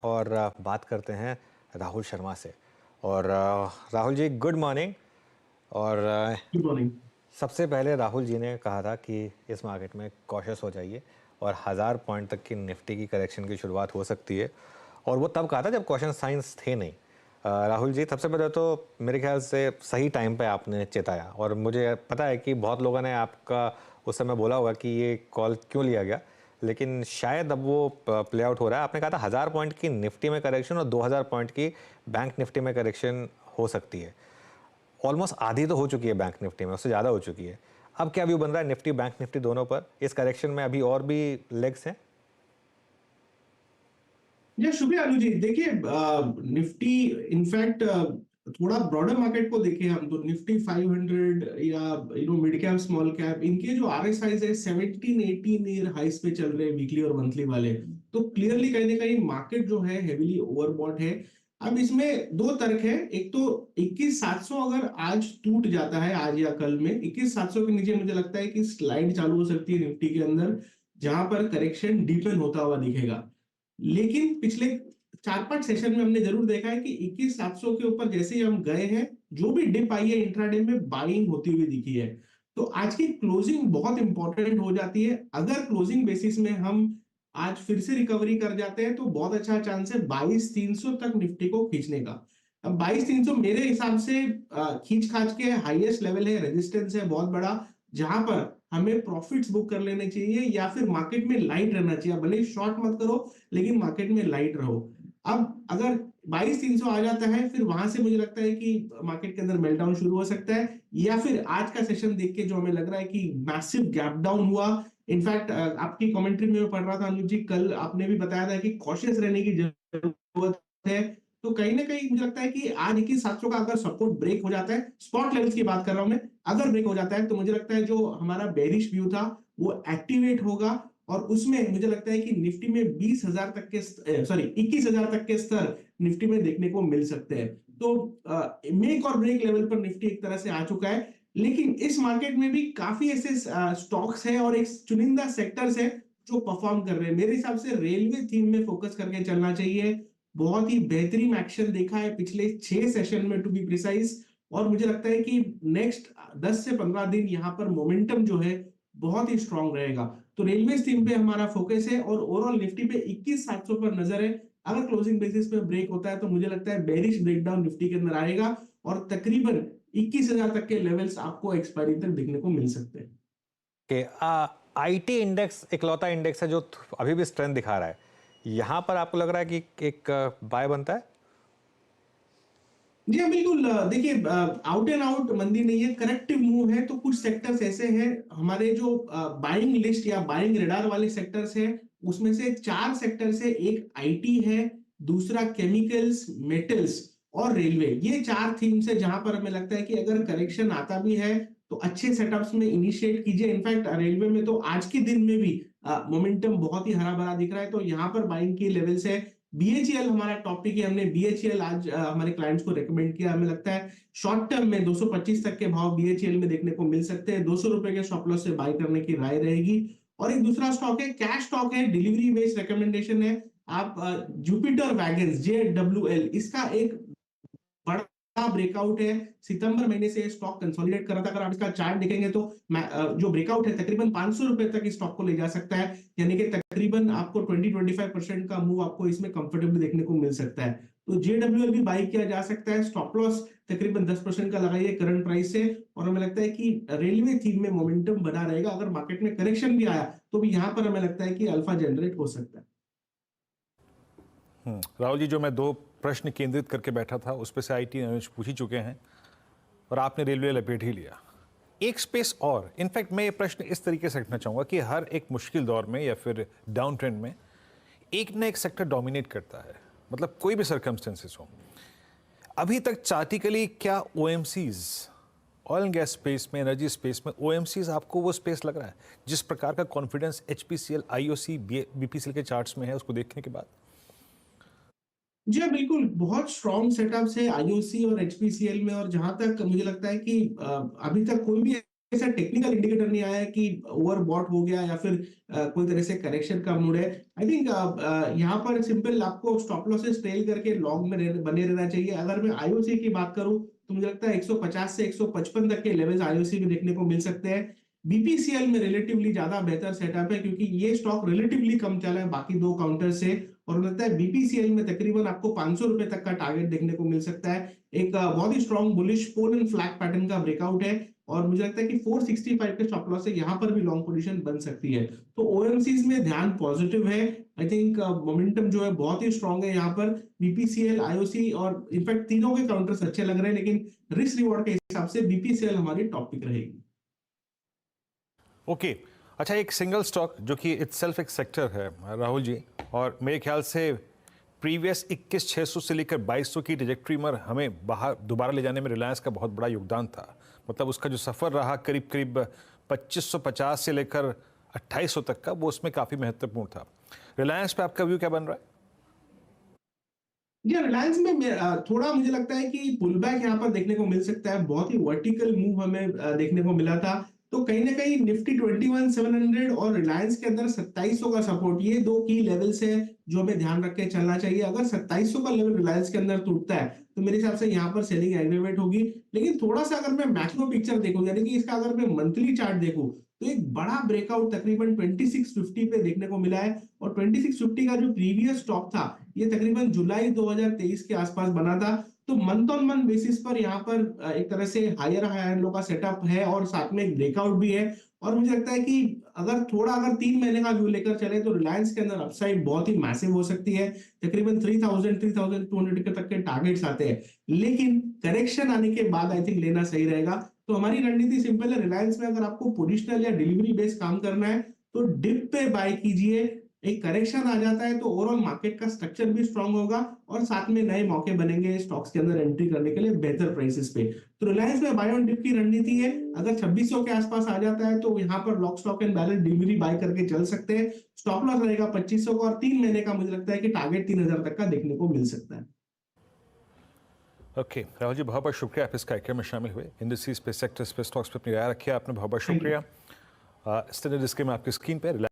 और बात करते हैं राहुल शर्मा से। और राहुल जी, गुड मॉर्निंग। और गुड मॉर्निंग। सबसे पहले राहुल जी ने कहा था कि इस मार्केट में कॉशियस हो जाइए और 1000 पॉइंट तक की निफ्टी की करेक्शन की शुरुआत हो सकती है। और वो तब कहा था जब क्वेश्चन साइंस थे नहीं। राहुल जी, सबसे पहले तो मेरे ख्याल से सही टाइम पे आपने चेताया, और मुझे पता है कि बहुत लोगों ने आपका उस समय बोला होगा कि ये कॉल क्यों लिया गया, लेकिन शायद अब वो प्ले आउट हो रहा है। आपने कहा था 1000 पॉइंट की निफ्टी में करेक्शन और 2000 पॉइंट की बैंक निफ्टी में करेक्शन हो सकती है। ऑलमोस्ट आधी तो हो चुकी है बैंक निफ्टी में, उससे ज़्यादा हो चुकी है। अब क्या व्यू बन रहा है निफ्टी बैंक निफ्टी दोनों पर? इस करेक्शन में अभी और भी लेग्स हैं? या शुक्रिया अनु जी। देखिए, निफ्टी इनफैक्ट थोड़ा ब्रॉडर मार्केट को देखें हम तो निफ्टी 500 या मिड कैप स्मॉल कैप, इनके जो आरएसआई है 17-18 ईयर हाइस पे चल रहे हैं, वीकली और मंथली वाले। तो क्लियरली कहीं ना कहीं मार्केट जो है हेवीली ओवरबॉट है। अब इसमें दो तर्क है। एक तो 21,700 अगर आज टूट जाता है, आज या कल में 21,700 के नीचे, मुझे लगता है कि स्लाइड चालू हो सकती है निफ्टी के अंदर, जहां पर करेक्शन डीपन होता हुआ दिखेगा। लेकिन पिछले 4-5 सेशन में हमने जरूर देखा है कि 21,700 के ऊपर जैसे ही हम गए हैं, जो भी डिप आई है इंट्राडे में बाइंग होती हुई दिखी है। तो आज की क्लोजिंग बहुत इंपॉर्टेंट हो जाती है। अगर क्लोजिंग बेसिस में हम आज फिर से रिकवरी कर जाते हैं तो बहुत अच्छा चांस है 22,300 तक निफ्टी को खींचने का। अब 22,300 मेरे हिसाब से खींच खाच के हाईएस्ट लेवल है, रेजिस्टेंस है बहुत बड़ा, जहां पर हमें प्रॉफिट्स बुक कर लेने चाहिए या फिर मार्केट में लाइट रहना चाहिए। भले शॉर्ट मत करो, लेकिन मार्केट में लाइट रहो। अब अगर 22,300 आ जाता है, फिर वहां से मुझे लगता है कि मार्केट के अंदर मेल्टडाउन शुरू हो सकता है, या फिर आज का सेशन देख के जो हमें लग रहा है कि मैसिव गैप डाउन हुआ। इनफैक्ट आपकी कमेंट्री में मैं पढ़ रहा था अनुज जी, कल आपने भी बताया था कि कॉशियस रहने की जरूरत है। तो कहीं ना कहीं मुझे लगता है कि आज 21,700 का अगर सपोर्ट ब्रेक हो जाता है, स्पॉट लेवल्स की बात कर रहा हूं मैं, अगर ब्रेक हो जाता है तो मुझे लगता है जो हमारा बेरिश व्यू था वो एक्टिवेट होगा। और उसमें मुझे लगता है कि निफ्टी में 20,000 तक के, सॉरी 21,000 तक के स्तर निफ्टी में देखने को मिल सकते हैं। तो मेक और ब्रेक लेवल पर निफ्टी एक तरह से आ चुका है। लेकिन इस मार्केट में भी काफी ऐसे स्टॉक्स हैं और एक चुनिंदा सेक्टर्स है जो परफॉर्म कर रहे हैं। मेरे हिसाब से रेलवे थीम में फोकस करके चलना चाहिए। बहुत ही बेहतरीन एक्शन देखा है पिछले 6 सेशन में, टू बी प्रिसाइज। और मुझे लगता है कि नेक्स्ट 10 से 15 दिन यहाँ पर मोमेंटम जो है बहुत ही स्ट्रांग रहेगा। तो रेलवे थीम पे हमारा फोकस है और ओवरऑल निफ्टी पे 21,700 पर नजर है। अगर क्लोजिंग बेसिस पे ब्रेक होता है तो मुझे लगता है बेरिश ब्रेकडाउन निफ्टी के अंदर आएगा और तकरीबन 21,000 तक के लेवल्स आपको एक्सपायरी तक देखने को मिल सकते हैं। कि आईटी इंडेक्स इकलौता इंडेक्स है जो अभी भी स्ट्रेंथ दिखा रहा है। यहाँ पर आपको लग रहा है कि एक बाय बनता है? जी हाँ, बिल्कुल। देखिए, आउट एंड आउट मंदी नहीं है, करेक्टिव मूव है। तो कुछ सेक्टर्स ऐसे हैं हमारे जो बाइंग लिस्ट या बाइंग रेडार वाले सेक्टर्स हैं, उसमें से 4 सेक्टर्स है। एक आईटी है, दूसरा केमिकल्स, मेटल्स और रेलवे। ये 4 थीम्स है जहां पर हमें लगता है कि अगर करेक्शन आता भी है तो अच्छे सेटअप्स में इनिशिएट कीजिए। इनफैक्ट रेलवे में तो आज के दिन में भी मोमेंटम बहुत ही हरा भरा दिख रहा है, तो यहाँ पर बाइंग की लेवल्स है। बीएचईएल हमारा टॉपिक है, हमने बीएचईएल आज हमारे क्लाइंट्स को रेकमेंड किया। हमें लगता है शॉर्ट टर्म में 225 तक के भाव बीएचईएल में देखने को मिल सकते हैं। 200 रुपए के स्टॉप लॉस से बाय करने की राय रहेगी। और एक दूसरा स्टॉक है, कैश स्टॉक है, डिलीवरी बेस्ड रिकमेंडेशन है। आप जुपिटर वैगन्स, JWL, इसका एक बड़ा ब्रेकआउट है। सितंबर महीने से स्टॉक कंसोलिडेट कर रहा था। अगर आप इसका चार्ट देखेंगे तो जो ब्रेकआउट है तकरीबन 500 रुपए तक इस स्टॉक को ले जा सकता है। यानी कि तकरीबन आपको 20-25% का मूव आपको इसमें कंफर्टेबली देखने को मिल सकता है। तो JWL भी बाई किया जा सकता है। स्टॉप लॉस तकरीबन 10% का लगाइए करंट प्राइस से। और हमें लगता है कि रेलवे थीम में मोमेंटम बना रहेगा। अगर मार्केट में करेक्शन भी आया तो भी यहाँ पर हमें लगता है कि अल्फा जनरेट हो सकता है। राहुल जी, जो मैं दो प्रश्न केंद्रित करके बैठा था उस पर से आईटी एनालिस्ट पूछ ही चुके हैं और आपने रेलवे लपेट ही लिया। एक स्पेस और, इनफैक्ट मैं ये प्रश्न इस तरीके से रखना चाहूँगा कि हर एक मुश्किल दौर में या फिर डाउन ट्रेंड में एक ना एक सेक्टर डोमिनेट करता है, मतलब कोई भी सर्कमस्टेंसेस हो। अभी तक चार्टिकली क्या OMCs, oil and gas space में, एनर्जी स्पेस में ओएमसीज आपको वो स्पेस लग रहा है जिस प्रकार का कॉन्फिडेंस एचपीसीएल, आईओसी, बीपीसीएल के चार्ट्स में है उसको देखने के बाद? जी हाँ, बिल्कुल। बहुत स्ट्रॉन्ग सेटअप्स है आईओसी और एचपीसीएल में। और जहां तक मुझे लगता है कि अभी तक कोई भी ऐसा टेक्निकल इंडिकेटर नहीं आया है कि ओवरबॉट हो गया या फिर कोई तरह से करेक्शन का मूड है। आई थिंक यहाँ पर सिंपल आपको स्टॉप लॉसेस ट्रेल करके लॉन्ग में बने रहना चाहिए। अगर मैं आईओसी की बात करूं तो मुझे लगता है 150 से 155 तक के लेवल्स आईओसी में देखने को मिल सकते हैं। बीपीसीएल में रिलेटिवली ज्यादा बेहतर सेटअप है क्योंकि ये स्टॉक रिलेटिवली कम चला है बाकी दो काउंटर से, और मुझे लगता है बीपीसीएल में तकरीबन आपको 500 रुपए तक का टारगेट देखने को मिल सकता है। एक बहुत ही strong bullish pole and flag pattern का ब्रेकआउट है और मुझे लगता है कि 465 के स्टॉप लॉस से यहाँ पर भी लॉन्ग पोजीशन बन सकती है। तो ओएमसीज में ध्यान पॉजिटिव है। आई थिंक मोमेंटम जो है बहुत ही स्ट्रॉन्ग है यहाँ पर। बीपीसीएल, आईओसी और इनफैक्ट तीनों के काउंटर्स अच्छे लग रहे हैं, लेकिन रिस्क रिवॉर्ड के हिसाब से बीपीसीएल हमारी टॉप पिक रहेगी। ओके अच्छा, एक सिंगल स्टॉक जो कि इटसेल्फ एक सेक्टर है राहुल जी, और मेरे ख्याल से प्रीवियस 21,600 से लेकर 2,200 की ट्रैजेक्टरी में हमें बाहर दोबारा ले जाने में रिलायंस का बहुत बड़ा योगदान था। मतलब उसका जो सफ़र रहा करीब करीब 2,550 से लेकर 2,800 तक का, वो उसमें काफ़ी महत्वपूर्ण था। रिलायंस पे आपका व्यू क्या बन रहा है? जी, रिलायंस में थोड़ा मुझे लगता है कि पुल बैक यहाँ पर देखने को मिल सकता है। बहुत ही वर्टिकल मूव हमें देखने को मिला था। तो कहीं ना कहीं निफ्टी 21,700 और रिलायंस के अंदर 2700 का सपोर्ट, ये दो की लेवल्स है जो हमें ध्यान रख के चलना चाहिए। अगर 2700 का लेवल रिलायंस के अंदर टूटता है तो मेरे हिसाब से यहाँ पर सेलिंग एग्रीवेट होगी। लेकिन थोड़ा सा अगर मैं मैक्रो पिक्चर देखूं, यानी कि इसका अगर मैं मंथली चार्ट देखूं, तो एक बड़ा ब्रेकआउट तकरीबन 2650 पे देखने को मिला है। और 2650 का जो प्रीवियस टॉप था ये तकरीबन जुलाई 2023 के आसपास बना था। तो मंथ ऑन मंथ बेसिस पर यहाँ पर एक तरह से हायर हाई लो का सेटअप है और साथ में एक ब्रेकआउट भी है। और मुझे लगता है कि अगर 3 महीने का व्यू लेकर चले तो रिलायंस के अंदर अपसाइड बहुत ही मैसिव हो सकती है। तकरीबन 3,200 के तक के टारगेट्स आते हैं, लेकिन करेक्शन आने के बाद आई थिंक लेना सही रहेगा। तो हमारी रणनीति सिंपल है, रिलायंस में अगर आपको पोजिशनल या डिलीवरी बेस्ड काम करना है तो डिप पे बाय कीजिए। एक करेक्शन आ जाता है तो ओवरऑल मार्केट का स्ट्रक्चर भी स्ट्रांग होगा और साथ में नए मौके बनेंगे स्टॉक्स के अंदर एंट्री करने के लिए बेहतर प्राइसेस पे। तो रिलायंस में बाय ऑन डिप की रणनीति है। अगर 2600 के आसपास आ जाता है तो यहाँ पर lock stock and balance delivery buy करके चल सकते हैं। स्टॉप लॉस रहेगा 2500 का और 3 महीने का मुझे लगता है कि टारगेट 3000 तक का देखने को मिल सकता है। ओके राहुल जी, बहुत बहुत शुक्रिया आप इस कार्यक्रम में शामिल हुए। इंडस्ट्रीज पे, सेक्टर्स पे, स्टॉक्स पे अपनी राय रखी, आपने बहुत बहुत शुक्रिया। स्टैंडर्ड डिस्क्लेमर आपकी स्क्रीन पे।